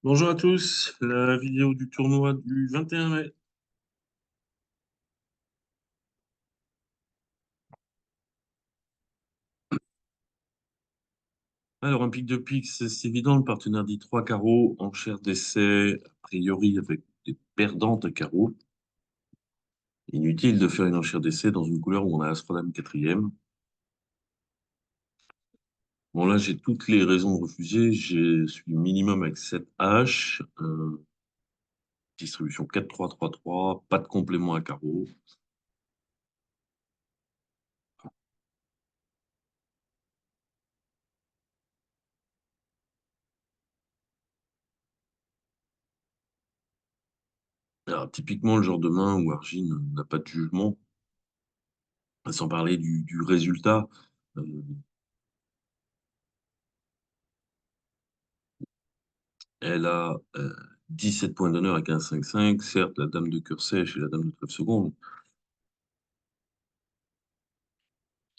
Bonjour à tous, la vidéo du tournoi du 21 mai. Alors, un pic de pique, c'est évident, le partenaire dit 3 carreaux, enchère d'essai, a priori avec des perdantes à carreaux. Inutile de faire une enchère d'essai dans une couleur où on a As-Roi Dame quatrième. Bon, là, j'ai toutes les raisons de refuser. Je suis minimum avec 7 H, distribution 4-3-3-3, pas de complément à carreaux. Alors, typiquement, le genre de main où Argine n'a pas de jugement, sans parler du résultat. Euh, Elle a 17 points d'honneur avec un 5-5. Certes, la dame de cœur sèche et la dame de trèfle seconde.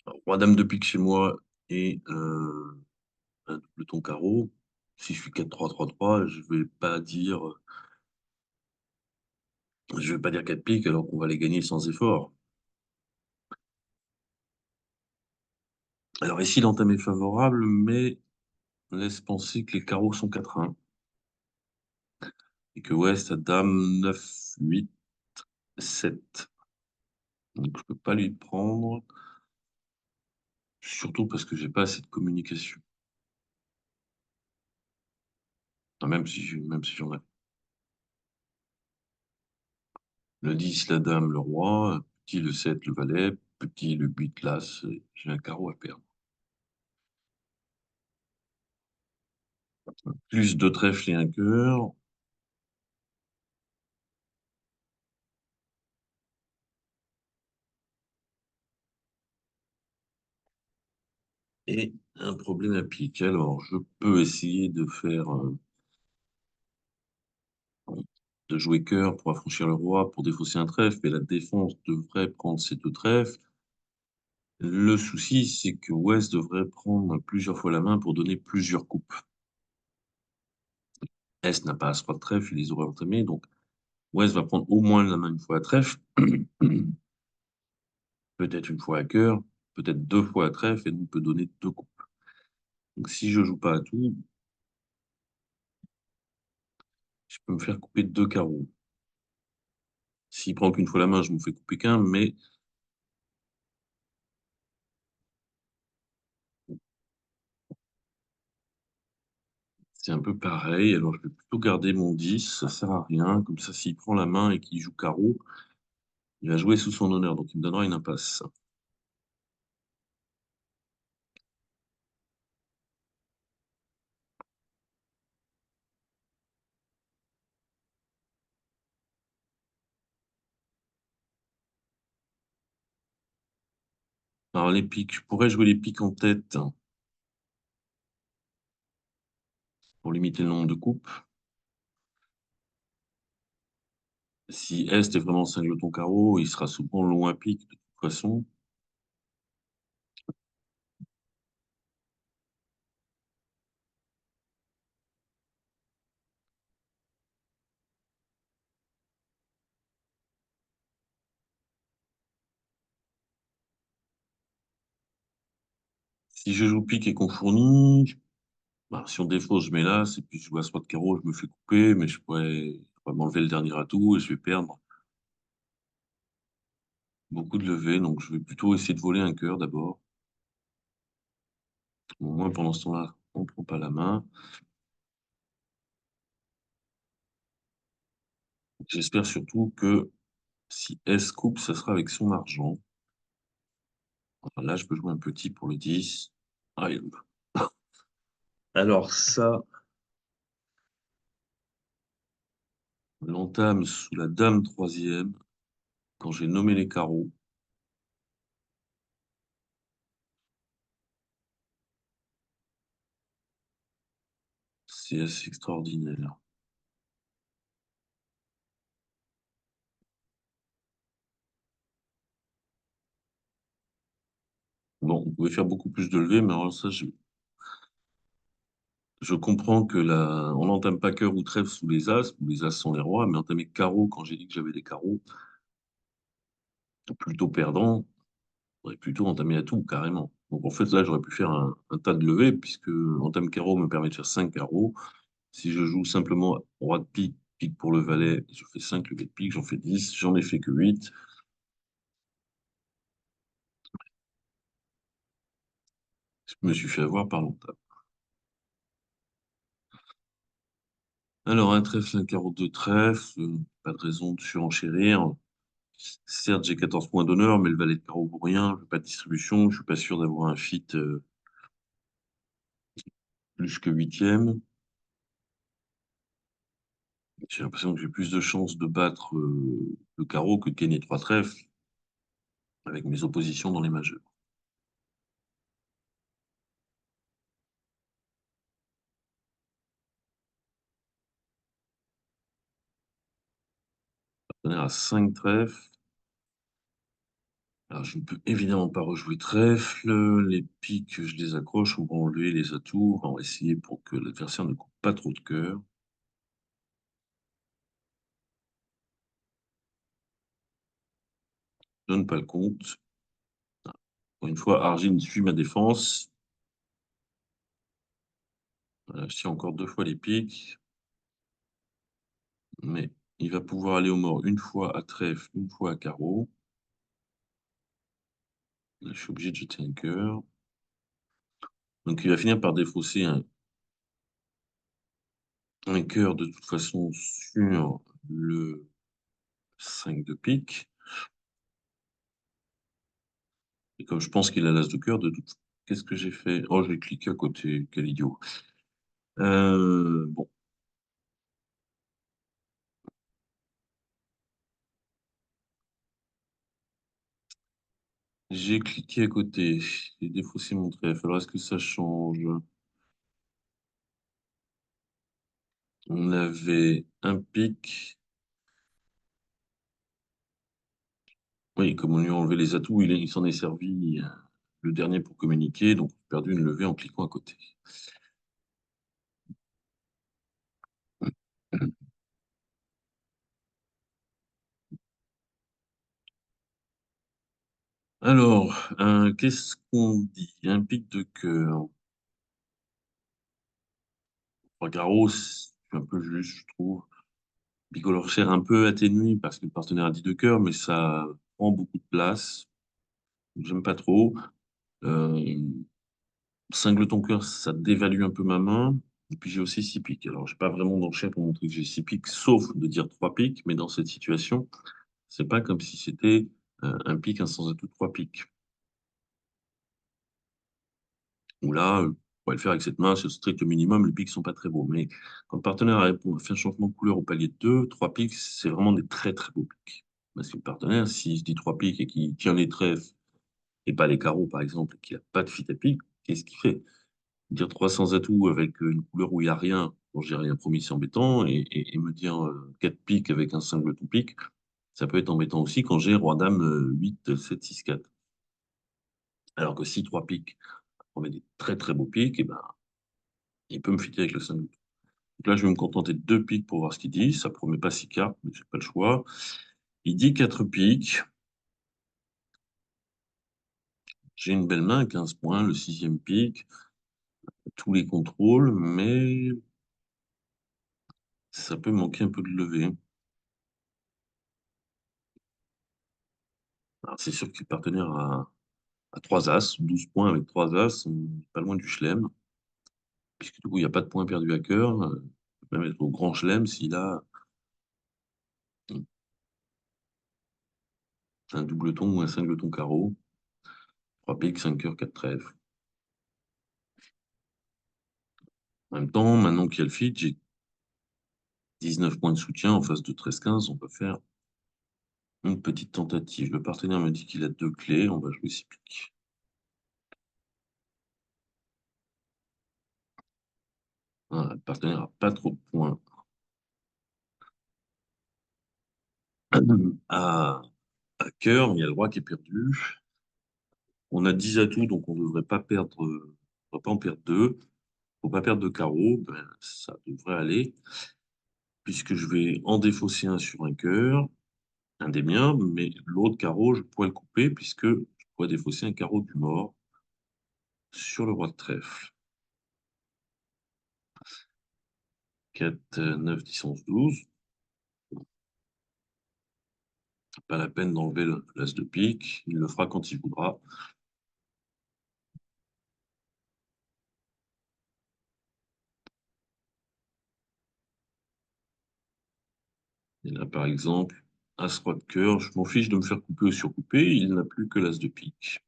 Roi dame de pique chez moi et un double ton carreau. Si je suis 4-3-3-3, je vais pas dire 4 piques alors qu'on va les gagner sans effort. Alors ici, l'entame est favorable, mais laisse penser que les carreaux sont 4-1 et que Ouest a dame 9-8-7. Donc je peux pas lui prendre, surtout parce que j'ai pas assez de communication. Enfin, même si j'en ai. Le 10, la dame, le roi. Petit, le 7, le valet. Petit, le 8, l'as. J'ai un carreau à perdre. Plus deux trèfles et un cœur. Et un problème à pique. Alors, je peux essayer de jouer cœur pour affranchir le roi, pour défausser un trèfle. Mais la défense devrait prendre ces deux trèfles. Le souci, c'est que West devrait prendre plusieurs fois la main pour donner plusieurs coupes. Est n'a pas as-roi de trèfle, il les aurait entamés. Donc, West va prendre au moins la main une fois à trèfle. Peut-être une fois à cœur, peut-être deux fois à trèfle, et donc peut donner deux coupes. Donc si je joue pas à tout, je peux me faire couper deux carreaux. S'il prend qu'une fois la main, je me fais couper qu'un, mais c'est un peu pareil. Alors je vais plutôt garder mon 10, ça sert à rien. Comme ça, s'il prend la main et qu'il joue carreau, il va jouer sous son honneur, donc il me donnera une impasse. Alors les piques, je pourrais jouer les piques en tête pour limiter le nombre de coupes. Si Est est vraiment singleton carreau, il sera souvent long à pique de toute façon. Si je joue pique et qu'on fournit, bah, si on défausse, je mets l'as, et puis je joue as-roi de carreau, je me fais couper, mais je pourrais m'enlever le dernier atout et je vais perdre beaucoup de levées. Donc je vais plutôt essayer de voler un cœur d'abord. Au moins pendant ce temps-là, on ne prend pas la main. J'espère surtout que si S coupe, ça sera avec son argent. Enfin, là, je peux jouer un petit pour le 10. Ah, alors ça, l'entame sous la dame troisième, quand j'ai nommé les carreaux, c'est assez extraordinaire. Bon, on pouvait faire beaucoup plus de levées, mais alors ça, Je comprends que on n'entame pas cœur ou trèfle sous les as, où les as sont les rois, mais entamer carreau quand j'ai dit que j'avais des carreaux, plutôt perdant, j'aurais plutôt entamé à tout, carrément. Donc en fait, là, j'aurais pu faire un tas de levées, puisque entame carreau me permet de faire 5 carreaux. Si je joue simplement roi de pique, pique pour le valet, je fais 5 levées de pique, j'en fais 10, j'en ai fait que 8. Je me suis fait avoir par l'entame. Alors, un trèfle, un carreau de trèfle, pas de raison de surenchérir. Certes, j'ai 14 points d'honneur, mais le valet de carreau vaut rien, j'ai pas de distribution, je suis pas sûr d'avoir un fit plus que huitième. J'ai l'impression que j'ai plus de chances de battre le carreau que de gagner trois trèfles avec mes oppositions dans les majeurs. Partenaire à 5 trèfles. Alors, je ne peux évidemment pas rejouer trèfle. Les piques, je les accroche. On va enlever les atouts. On va essayer pour que l'adversaire ne coupe pas trop de cœur. Je donne pas le compte. Pour une fois, Argine suit ma défense. Voilà, je tire encore deux fois les piques. Mais il va pouvoir aller au mort une fois à trèfle, une fois à carreau. Là, je suis obligé de jeter un cœur. Donc il va finir par défausser un cœur de toute façon sur le 5 de pique. Et comme je pense qu'il a l'as de cœur, qu'est-ce que j'ai fait? Oh, j'ai cliqué à côté, quel idiot. Bon, j'ai cliqué à côté. J'ai défaussé mon trèfle. Alors est-ce que ça change? On avait un pic. Oui, comme on lui a enlevé les atouts, il s'en est servi le dernier pour communiquer, donc j'ai perdu une levée en cliquant à côté. Alors, qu'est-ce qu'on dit? Un pic de cœur. Trois carreaux, c'est un peu juste, je trouve. Bicolore cher un peu atténué parce que le partenaire a dit de cœur, mais ça prend beaucoup de place. J'aime pas trop. Euh, Singleton cœur, ça dévalue un peu ma main. Et puis j'ai aussi six piques. Alors, j'ai pas vraiment d'enchère pour montrer que j'ai six piques, sauf de dire trois piques, mais dans cette situation, c'est pas comme si c'était un pic, un sans atout, trois piques. Où là, on pourrait le faire avec cette main, c'est le strict minimum, les pics sont pas très beaux. Mais quand le partenaire a fait un changement de couleur au palier de 2, 3 pics, c'est vraiment des très très beaux pics. Parce que le partenaire, s'il se dit 3 pics et qu'il tient les trèfles et pas les carreaux, par exemple, et qu'il n'a pas de fit à pique, qu'est-ce qu'il fait? Dire 300 atouts avec une couleur où il n'y a rien, dont j'ai rien promis, c'est embêtant, et me dire 4 pics avec un singleton pique, ça peut être embêtant aussi quand j'ai roi dame 8, 7, 6, 4. Alors que si 3 pics, on met des très très beaux pics, et ben, il peut me fitter avec le singleton. Donc là, je vais me contenter de deux piques pour voir ce qu'il dit. Ça promet pas six cartes, mais j'ai pas le choix. Il dit quatre piques. J'ai une belle main, 15 points, le sixième pique, tous les contrôles, mais ça peut manquer un peu de levée. Alors, c'est sûr que le partenaire a trois as, 12 points avec trois as, on n'est pas loin du chelem, puisque du coup, il n'y a pas de points perdus à cœur. Il peut même être au grand chelem s'il a un doubleton ou un singleton carreau. Trois piques, 5 cœurs, 4 trèfles. En même temps, maintenant qu'il y a le feed, j'ai 19 points de soutien en face de 13-15, on peut faire une petite tentative. Le partenaire me dit qu'il a deux clés. On va jouer six piques. Voilà, le partenaire n'a pas trop de points à, à cœur, mais il y a le roi qui est perdu. On a 10 atouts, donc on ne devrait pas perdre, on devrait pas en perdre deux. Pour pas perdre de carreau, ben, ça devrait aller, puisque je vais en défausser un sur un cœur, un des miens, mais l'autre carreau, je pourrais le couper, puisque je pourrais défausser un carreau du mort sur le roi de trèfle. 4, 9, 10, 11, 12. Pas la peine d'enlever l'as de pique. Il le fera quand il voudra. Et là, par exemple, as roi de cœur. Je m'en fiche de me faire couper ou surcouper. Il n'a plus que l'as de pique.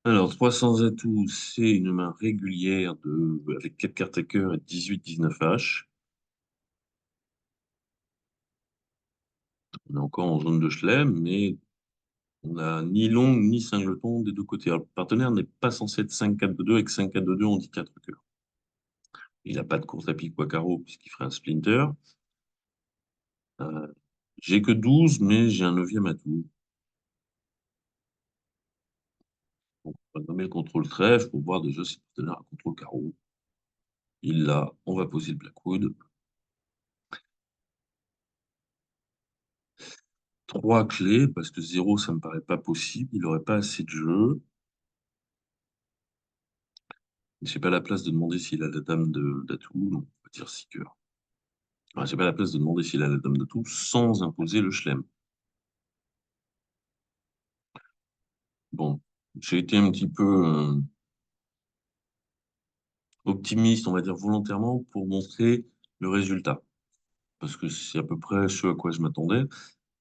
Alors, 300 atouts, c'est une main régulière avec 4 cartes à cœur et 18, 19 H. On est encore en zone de chelem, mais on n'a ni longue ni singleton des deux côtés. Alors, le partenaire n'est pas censé être 5-4 de 2. Avec 5-4 de 2, on dit 4 cœurs. Il n'a pas de course à pique ou à carreau, puisqu'il ferait un splinter. Euh, j'ai que 12, mais j'ai un neuvième atout. Donc, on va nommer le contrôle trèfle pour voir déjà si le partenaire a contrôle carreau. Il l'a, on va poser le Blackwood. 3 clés, parce que 0, ça me paraît pas possible. Il n'aurait pas assez de jeu. J'ai pas la place de demander s'il a la dame d'atout, donc on va dire 6 cœurs. Enfin, j'ai pas la place de demander s'il a la dame d'atout sans imposer le chelem. Bon, j'ai été un petit peu optimiste, on va dire volontairement, pour montrer le résultat. Parce que c'est à peu près ce à quoi je m'attendais.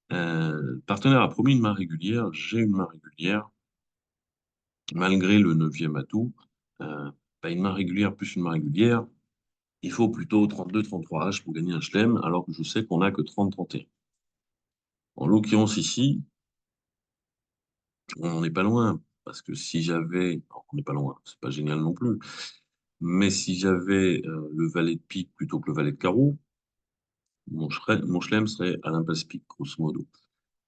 Le partenaire a promis une main régulière, j'ai une main régulière, malgré le neuvième atout. Euh, une main régulière plus une main régulière, il faut plutôt 32-33 H pour gagner un chelem, alors que je sais qu'on n'a que 30-31. En l'occurrence ici, on n'en est pas loin, parce que si j'avais, alors, on n'est pas loin, c'est pas génial non plus, mais si j'avais le valet de pique plutôt que le valet de carreau, mon chelem serait à l'impasse pique, grosso modo.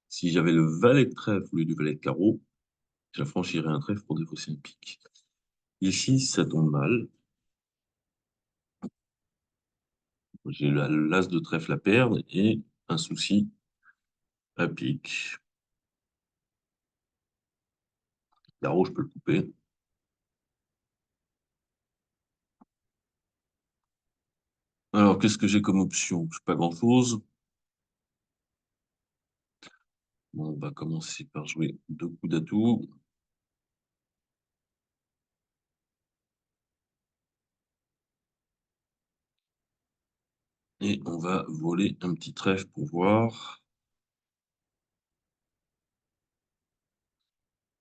Si j'avais le valet de trèfle au lieu du valet de carreau, j'affranchirais un trèfle pour défausser un pique. Ici, ça tombe mal. J'ai l'as de trèfle à perdre et un souci à pique. Carreau, je peux le couper. Alors, qu'est-ce que j'ai comme option? Je pas grand-chose. Bon, on va commencer par jouer 2 coups d'atout. Et on va voler un petit trèfle pour voir.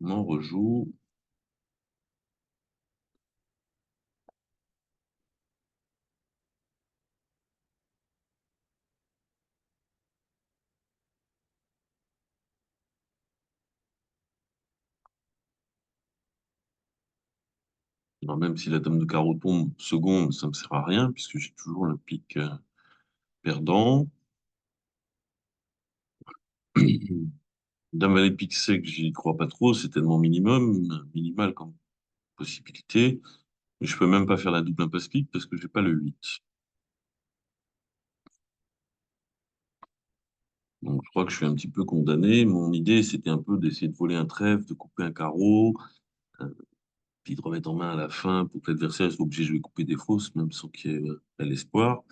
On en rejoue. Alors, même si la dame de carreau tombe seconde, ça ne me sert à rien, puisque j'ai toujours le pique perdant. Dame valet pique sec, j'y crois pas trop, c'est tellement minimal comme possibilité. Mais je peux même pas faire la double impasse pique parce que j'ai pas le 8. Donc je crois que je suis un petit peu condamné. Mon idée, c'était un peu d'essayer de voler un trèfle, de couper un carreau, euh, puis de remettre en main à la fin pour que l'adversaire soit obligé de jouer couper des fausses, même sans qu'il y ait l'espoir.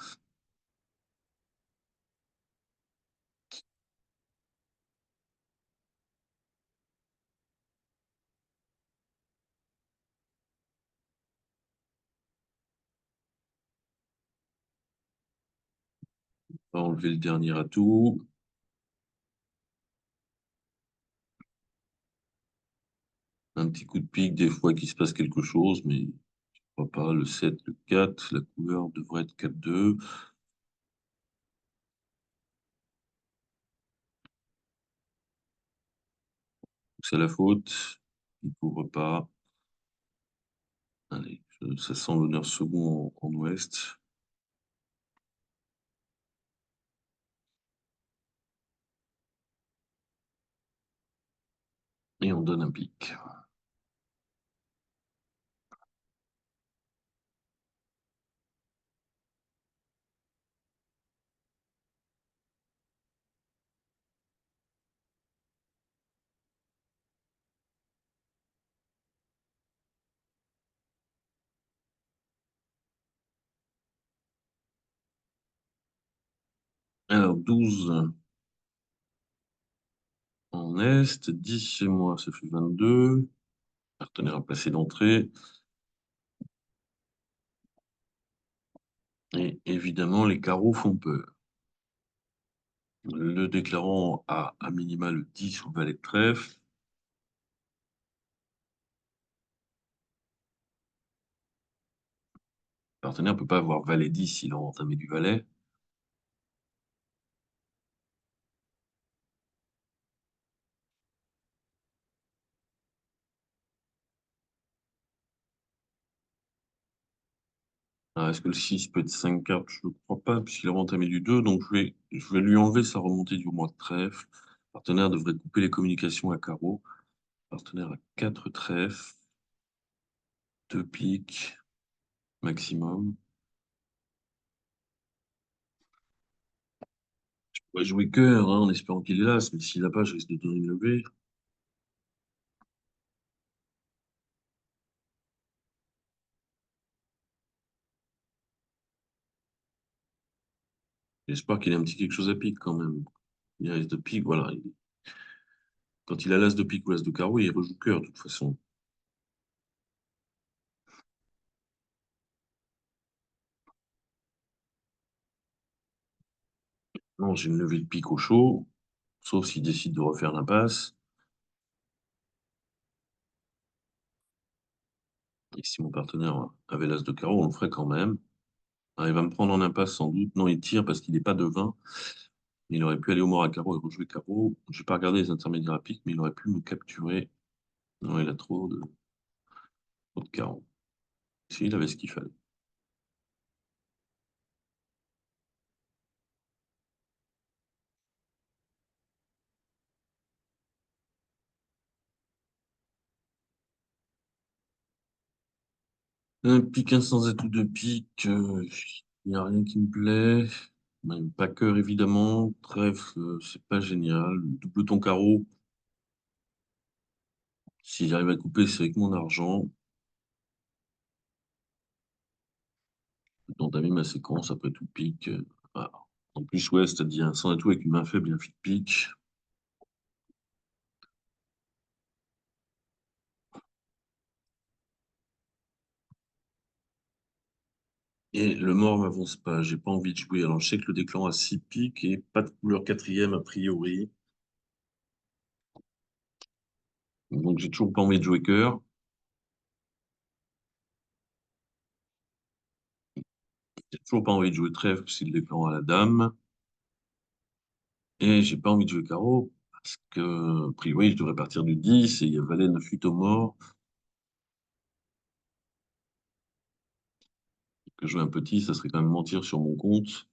On va enlever le dernier atout. Un petit coup de pique, des fois qu'il se passe quelque chose, mais je crois pas. Le 7, le 4, la couleur devrait être 4-2. C'est la faute. Il ne couvre pas. Allez. Ça sent l'honneur second en ouest. Et on donne un pic. Alors, 12 en est, 10 chez moi, ça fait 22. Partenaire à placer d'entrée. Et évidemment, les carreaux font peur. Le déclarant a à minima le 10 ou le valet de trèfle. Le partenaire ne peut pas avoir valet 10 s'il a entamé du valet. Alors, est-ce que le 6 peut être 5 cartes? Je ne crois pas, puisqu'il a entamé du 2. Donc, je vais lui enlever sa remontée du roi de trèfle. Le partenaire devrait couper les communications à carreau. Le partenaire a 4 trèfles, 2 piques maximum. On va jouer cœur, hein, en espérant qu'il est là, mais s'il n'a pas, je risque de donner une levée. J'espère qu'il a un petit quelque chose à pique quand même. Il reste de pique, voilà. Quand il a l'as de pique ou l'as de carreau, il rejoue cœur de toute façon. Non, j'ai une levée de pique au chaud, sauf s'il décide de refaire l'impasse. Et si mon partenaire avait l'as de carreau, on le ferait quand même. Alors, il va me prendre en impasse sans doute. Non, il tire parce qu'il n'est pas devin. Il aurait pu aller au mort à carreau et rejouer carreau. Je n'ai pas regardé les intermédiaires à pique, mais il aurait pu me capturer. Non, il a trop de carreau. Si, il avait ce qu'il fallait. Un pique, un sans atout de pique. Il n'y a rien qui me plaît. Même pas cœur, évidemment. Trèfle, c'est pas génial. Double ton carreau. Si j'arrive à couper, c'est avec mon argent. D'entamer ma séquence, après tout pique. Voilà. En plus, ouais, c'est-à-dire un sans atout avec une main faible et un fil pique. Et le mort m'avance pas. J'ai pas envie de jouer. Alors, je sais que le déclan a 6 piques et pas de couleur quatrième a priori. Donc, j'ai toujours pas envie de jouer cœur. J'ai toujours pas envie de jouer trèfle si le déclan a la dame. Et j'ai pas envie de jouer carreau parce que, a priori, je devrais partir du 10 et il y a valet 9 8 au mort. Que jouer un petit, ça serait quand même mentir sur mon compte.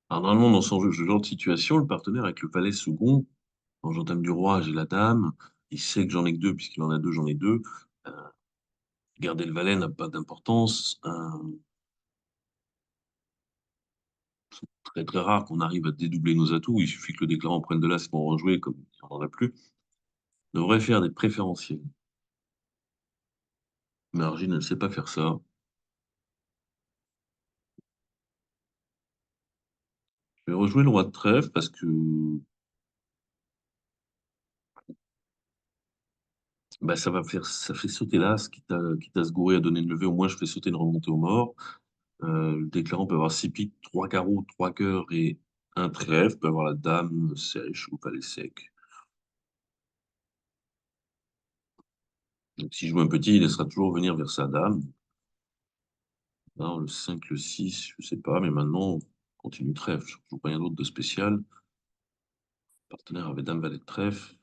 Alors, normalement, dans ce genre de situation, le partenaire avec le valet second, quand j'entame du roi, j'ai la dame. Il sait que j'en ai que deux, puisqu'il en a deux, j'en ai deux. Euh, Garder le valet n'a pas d'importance. Très très rare qu'on arrive à dédoubler nos atouts. Il suffit que le déclarant prenne de l'as pour rejouer, comme il n'y en a plus. On devrait faire des préférentiels. Mais Argile ne sait pas faire ça. Je vais rejouer le roi de trèfle parce que bah, ça fait sauter l'as, quitte à se gourer à donner une levée. Au moins, je fais sauter une remontée au mort. Le déclarant peut avoir 6 piques, 3 carreaux, 3 cœurs et un trèfle. Peut avoir la dame sèche ou valet sec. Donc, si je joue un petit, il laissera toujours venir vers sa dame. Là, le 5, le 6, je sais pas, mais maintenant, on continue trèfle. Je ne joue rien d'autre de spécial. Le partenaire avait dame valet de trèfle.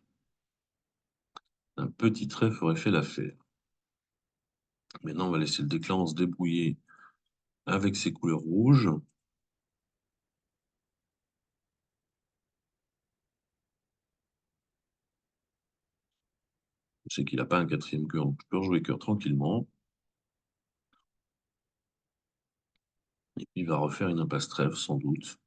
Un petit trèfle aurait fait l'affaire. Maintenant, on va laisser le déclenant se débrouiller avec ses couleurs rouges. Je sais qu'il n'a pas un quatrième cœur, donc je peux rejouer cœur tranquillement. Et puis, il va refaire une impasse trèfle, sans doute.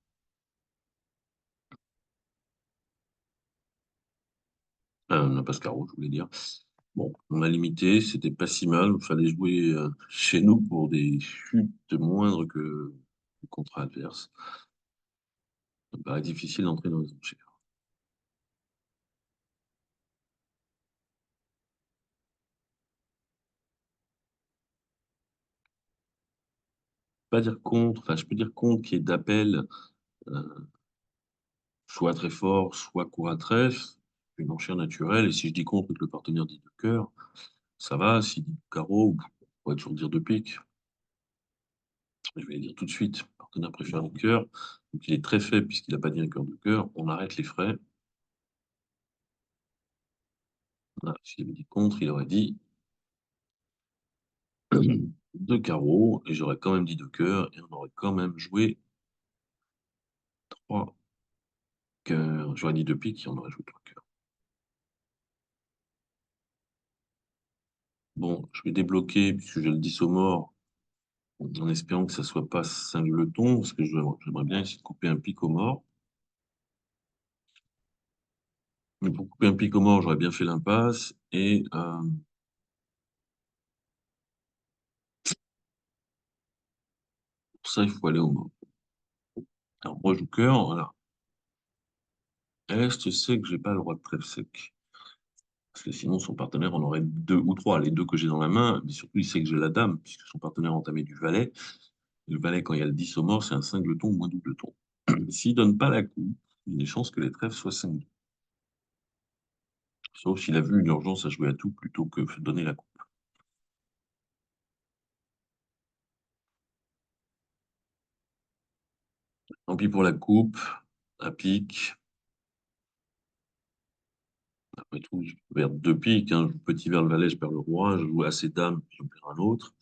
Une impasse carreau, je voulais dire. Bon, on a limité, c'était pas si mal. Il fallait jouer chez nous pour des chutes moindres que le contrat adverse. Ça me paraît difficile d'entrer dans les enchères. Pas dire contre, enfin, je peux dire contre qui est d'appel, euh, soit très fort, soit court à trèfle, une enchère naturelle. Et si je dis contre et que le partenaire dit de cœur, ça va. S'il dit carreau, on pourrait toujours dire de pique. Je vais le dire tout de suite. Le partenaire préfère le cœur. Donc il est très faible puisqu'il n'a pas dit un cœur de cœur. On arrête les frais. Voilà. S'il avait dit contre, il aurait dit deux carreaux. Et j'aurais quand même dit deux cœurs. Et on aurait quand même joué trois cœurs. J'aurais dit deux piques et on aurait joué trois cœurs. Bon, je vais débloquer puisque j'ai le 10 au mort, en espérant que ça soit pas singleton, parce que j'aimerais bien essayer de couper un pic au mort. Mais pour couper un pic au mort, j'aurais bien fait l'impasse. Et pour ça, il faut aller au mort. Alors moi, je joue cœur, voilà. Est, je sais que j'ai pas le roi de trèfle sec. Parce que sinon, son partenaire en aurait deux ou trois. Les deux que j'ai dans la main, mais surtout, il sait que j'ai la dame, puisque son partenaire a entamé du valet. Et le valet, quand il y a le 10 au mort, c'est un singleton ou un doubleton. S'il donne pas la coupe, il y a des chances que les trèfles soient cinq. Sauf s'il a vu une urgence à jouer à tout plutôt que donner la coupe. Tant pis pour la coupe, à pique. Après tout, je peux perdre deux piques, hein. Je joue petit vers le valet, je perds le roi. Je joue assez dame, puis j'en perds un autre.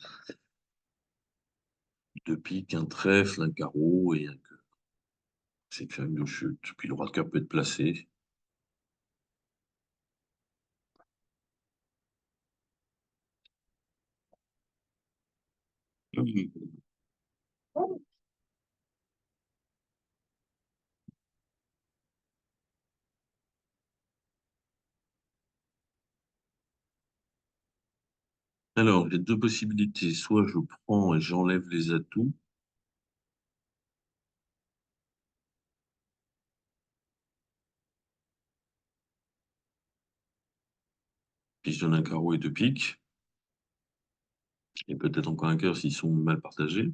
Deux piques, un trèfle, un carreau et un cœur. C'est une famille de chute. Puis le roi de cœur peut être placé. Alors, j'ai deux possibilités. Soit je prends et j'enlève les atouts. Puis je donne un carreau et deux piques. Et peut-être encore un cœur s'ils sont mal partagés.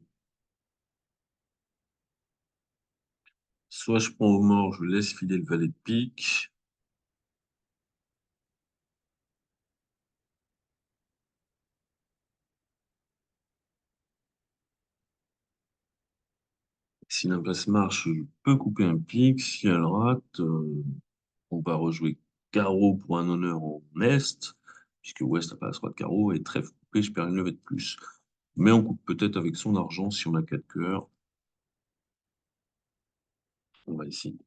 Soit je prends au mort, je laisse filer le valet de pique. Si l'impasse marche, je peux couper un pique. Si elle rate, on va rejouer carreau pour un honneur en est, puisque ouest n'a pas la roi de carreau, et trèfle coupé, je perds une levée de plus. Mais on coupe peut-être avec son argent si on a quatre cœurs. On va essayer.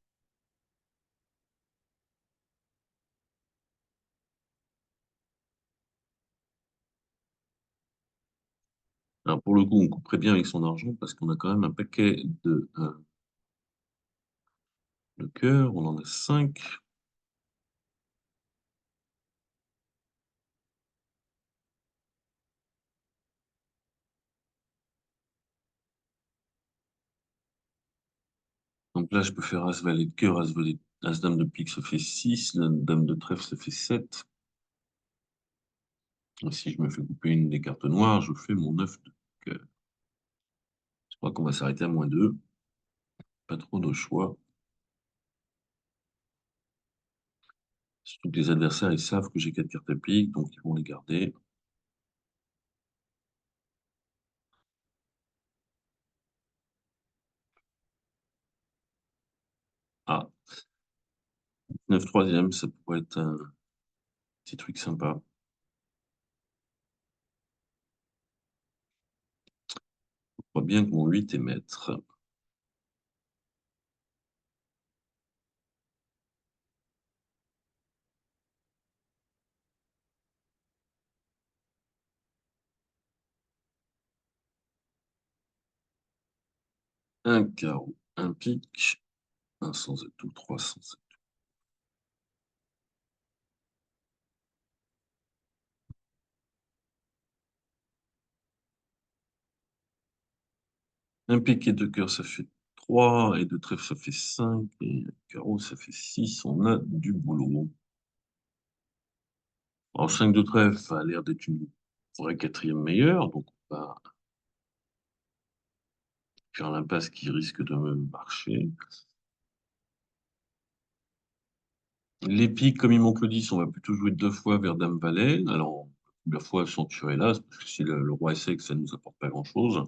Alors pour le coup, on couperait bien avec son argent parce qu'on a quand même un paquet de cœurs. On en a 5. Donc là, je peux faire as valet de cœur, as dame de pique, ça fait 6. La dame de trèfle, ça fait 7. Et si je me fais couper une des cartes noires, je fais mon 9 de cœur. Je crois qu'on va s'arrêter à -2. Pas trop de choix. Surtout que les adversaires, ils savent que j'ai 4 cartes à pique, donc ils vont les garder. Ah, 9 troisième, ça pourrait être un Petit truc sympa. Je crois bien que mon 8 est maître. Un carreau, un pique, un sans atout, trois sans atout. Un pique et deux cœurs, ça fait 3, et deux trèfles, ça fait 5, et un carreau, ça fait 6. On a du boulot. Alors, 5 de trèfle, ça a l'air d'être une vraie quatrième meilleure, donc on va faire l'impasse qui risque de me marcher. Les piques, comme il manque le 10, on va plutôt jouer deux fois vers Dame-Valet. Alors, plusieurs fois sans tuer l'As, parce que si le roi est sec, ça ne nous apporte pas grand-chose.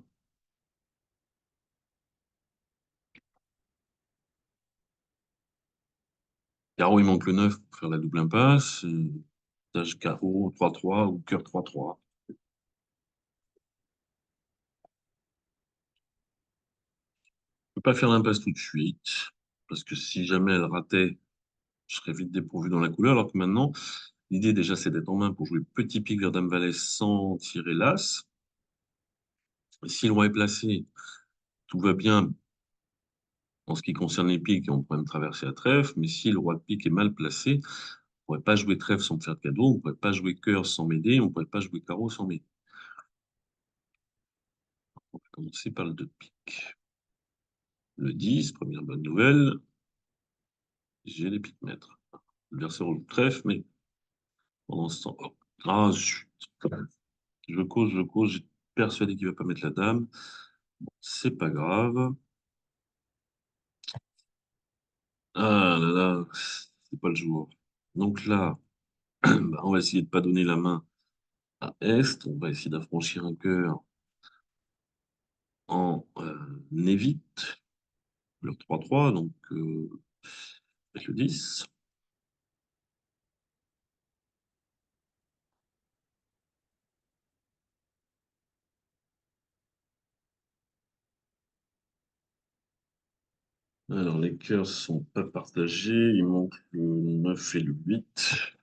Carreau, il manque le 9 pour faire la double impasse. Page carreau 3-3 ou cœur 3-3. Je ne peux pas faire l'impasse tout de suite, parce que si jamais elle ratait, je serais vite dépourvu dans la couleur, alors que maintenant, l'idée déjà, c'est d'être en main pour jouer petit pic vers Dame-Valet sans tirer l'As. Et si le roi est placé, tout va bien en ce qui concerne les piques, et on pourrait me traverser à trèfle, mais si le roi de pique est mal placé, on ne pourrait pas jouer trèfle sans me faire de cadeau, on ne pourrait pas jouer cœur sans m'aider, on ne pourrait pas jouer carreau sans m'aider. On va commencer par le 2 de pique. Le 10, première bonne nouvelle, j'ai les piques maîtres. L'adversaire au trèfle, mais pendant ce temps, hop. Ah, zut. Je cause, j'ai persuadé qu'il ne va pas mettre la dame. C'est pas grave. Ah là là, c'est pas le jour. Donc là, bah, on va essayer de pas donner la main à Est. On va essayer d'affranchir un cœur en évite. Le 3-3, donc avec le 10. Alors, les cœurs sont pas partagés. Il manque le 9 et le 8.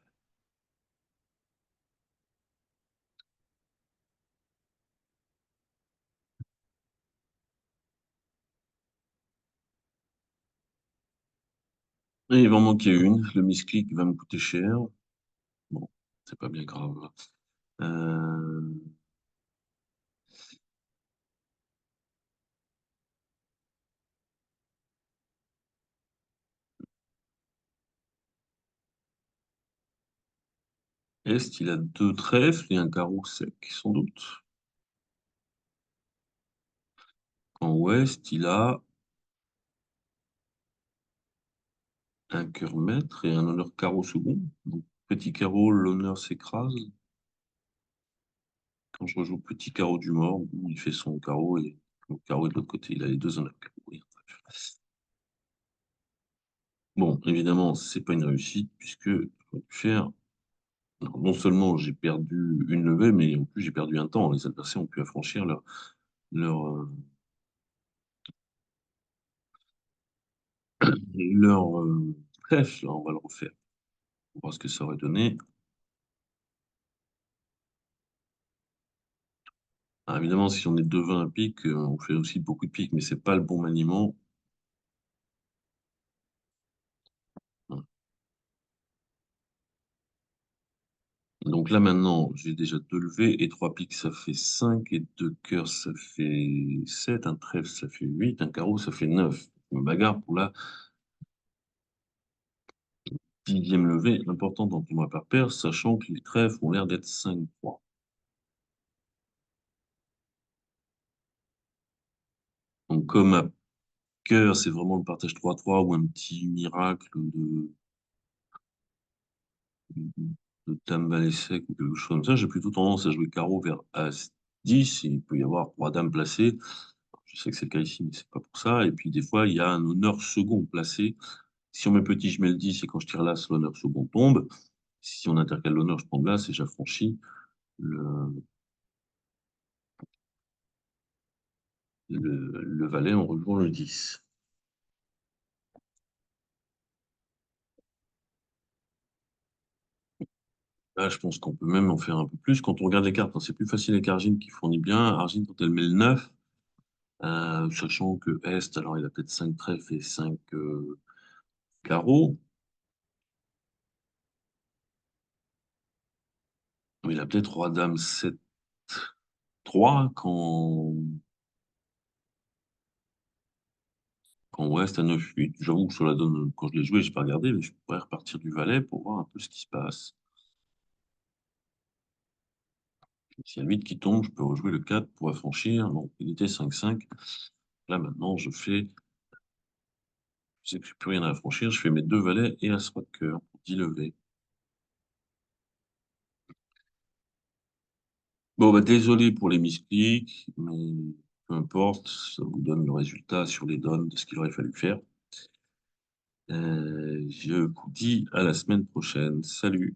Et il va en manquer une. Le misclic va me coûter cher. Bon, c'est pas bien grave. Euh, Est, il a deux trèfles et un carreau sec, sans doute. En ouest, il a un cœur maître et un honneur carreau second. Donc, petit carreau, l'honneur s'écrase. Quand je rejoue petit carreau du mort, bon, il fait son carreau et le carreau est de l'autre côté. Il a les deux honneurs carreau. Oui. Bon, évidemment, c'est pas une réussite puisque faut faire. Non seulement j'ai perdu une levée, mais en plus j'ai perdu un temps. Les adversaires ont pu affranchir leur, leur trèfle. Là, on va le refaire. On va voir ce que ça aurait donné. Ah, évidemment, si on est devant un pic, on fait aussi beaucoup de pics, mais c'est pas le bon maniement. Donc là maintenant, j'ai déjà deux levées et trois piques, ça fait 5 et deux cœurs, ça fait 7, un trèfle, ça fait 8, un carreau, ça fait 9. Je me bagarre pour la dixième levée, importante dans le tournoi par paire, sachant que les trèfles ont l'air d'être 5-3. Donc comme à cœur, c'est vraiment le partage 3-3 ou un petit miracle de dame valet sec ou quelque chose comme ça, j'ai plutôt tendance à jouer carreau vers As-10, et il peut y avoir roi dame placé. Je sais que c'est le cas ici, mais c'est pas pour ça. Et puis des fois, il y a un honneur second placé. Si on met petit, je mets le 10, et quand je tire l'As, l'honneur second tombe. Si on intercale l'honneur, je prends de l'As et j'affranchis. Le, le valet, on rejoint le 10. Là, je pense qu'on peut même en faire un peu plus. Quand on regarde les cartes, hein, c'est plus facile avec Argine qui fournit bien. Argine, quand elle met le 9, sachant que Est, alors il a peut-être 5 trèfles et 5 carreaux. Mais il a peut-être Roi, Dame, 7, 3 quand Ouest à 9, 8. J'avoue que sur la donne, quand je l'ai joué, je n'ai pas regardé, mais je pourrais repartir du valet pour voir un peu ce qui se passe. S'il y a le 8 qui tombe, je peux rejouer le 4 pour affranchir. Non, il était 5-5. Là, maintenant, je sais que je n'ai plus rien à affranchir. Je fais mes deux valets et As-Roi de cœur pour 10 levées. Bon, bah, désolé pour les misclics, mais peu importe, ça vous donne le résultat sur les donnes de ce qu'il aurait fallu faire. Je vous dis à la semaine prochaine. Salut!